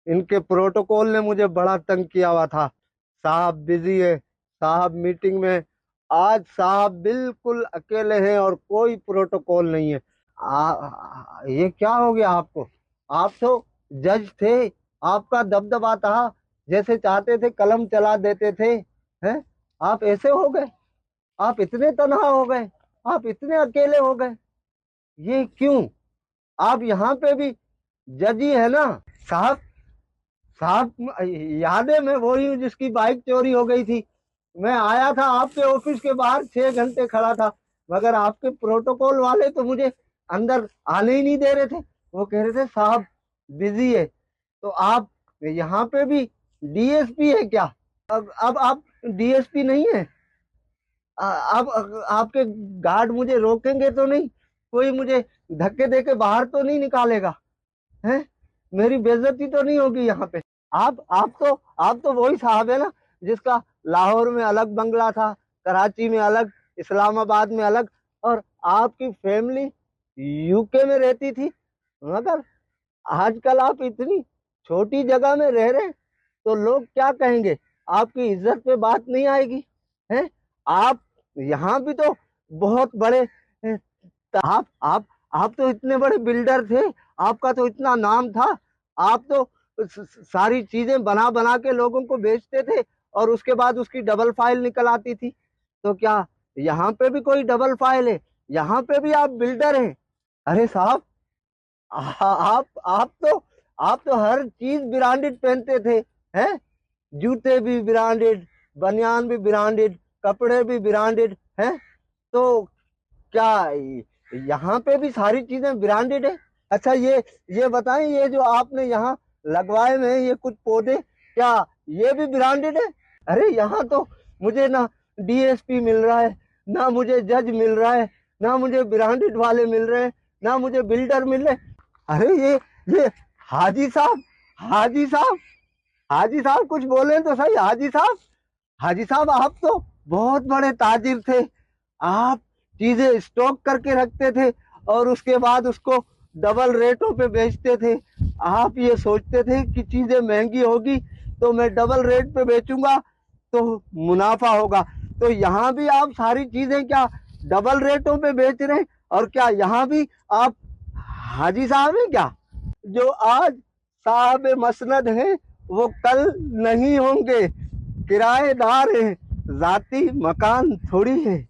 ان کے پروٹوکول نے مجھے بڑا تنگ کیا ہوا تھا۔ صاحب بزی ہے، صاحب میٹنگ میں، آج صاحب بالکل اکیلے ہیں اور کوئی پروٹوکول نہیں ہے۔ یہ کیا ہو گیا آپ کو؟ آپ تو جج تھے، آپ کا دبدبا تھا، جیسے چاہتے تھے قلم چلا دیتے تھے، ہیں؟ آپ ایسے ہو گئے؟ آپ اتنے تنہا ہو گئے؟ آپ اتنے اکیلے ہو گئے؟ یہ کیوں؟ آپ یہاں پہ بھی جج ہی ہے نا؟ صاحب صاحب یاد ہے میں وہی ہوں جس کی بائک چوری ہو گئی تھی۔ میں آیا تھا آپ کے آفس کے باہر 6 گھنٹے کھڑا تھا، مگر آپ کے پروٹوکول والے تو مجھے اندر آنے ہی نہیں دے رہے تھے۔ وہ کہہ رہے تھے صاحب بزی ہے۔ تو آپ یہاں پہ بھی ڈی ایس پی ہے کیا؟ اب آپ ڈی ایس پی نہیں ہے؟ اب آپ کے گارڈ مجھے روکیں گے تو نہیں؟ کوئی مجھے دھکے دے کے باہر تو نہیں نکالے گا؟ ہیں؟ میری بے عزتی تو نہیں ہوگی یہاں پہ؟ آپ تو وہی صاحب ہے نا جس کا لاہور میں الگ بنگلہ تھا، کراچی میں الگ، اسلام آباد میں الگ، اور آپ کی فیملی یو کے میں رہتی تھی۔ مگر آج کل آپ اتنی چھوٹی جگہ میں رہ رہے ہیں تو لوگ کیا کہیں گے؟ آپ کی عزت پہ بات نہیں آئے گی؟ ہیں؟ آپ یہاں بھی تو بہت بڑے، آپ آپ آپ تو اتنے بڑے بلڈر تھے، آپ کا تو اتنا نام تھا، آپ تو ساری چیزیں بنا بنا کے لوگوں کو بیچتے تھے اور اس کے بعد اس کی ڈبل فائل نکل آتی تھی۔ تو کیا یہاں پہ بھی کوئی ڈبل فائل ہے؟ یہاں پہ بھی آپ بلڈر ہیں؟ ارے صاحب آپ تو ہر چیز برانڈڈ پہنتے تھے، ہیں؟ جوتے بھی برانڈڈ، بنیان بھی برانڈڈ، کپڑے بھی برانڈڈ ہیں؟ تو کیا یہاں پہ بھی ساری چیزیں برانڈڈ ہیں؟ اچھا یہ بتائیں، یہ جو آپ نے یہاں لگوائے ہوئے ہیں یہ کچھ پودے، کیا یہ بھی برانڈڈ ہے؟ ارے یہاں تو مجھے نہ ڈی ایس پی مل رہا ہے، نہ مجھے جج مل رہا ہے، نہ مجھے برانڈڈ والے مل رہے ہیں، نہ مجھے بلڈر مل رہے ہیں۔ ارے یہ حاجی صاحب، حاجی صاحب، حاجی صاحب کچھ بولیں تو صحیح۔ حاجی صاحب، حاجی صاحب آپ تو بہت بڑے تاجر تھے، آپ چیزیں اسٹاک کر کے رکھتے تھے اور اس کے بعد اس کو ڈبل ریٹوں پہ بیچتے تھے۔ آپ یہ سوچتے تھے کہ چیزیں مہنگی ہوگی تو میں ڈبل ریٹ پہ بیچوں گا تو منافع ہوگا۔ تو یہاں بھی آپ ساری چیزیں کیا ڈبل ریٹوں پہ بیچ رہے ہیں؟ اور کیا یہاں بھی آپ حاجی صاحب ہیں کیا؟ جو آج صاحب مسند ہیں وہ کل نہیں ہوں گے، کرایہ دار ہیں، ذاتی مکان تھوڑی ہے۔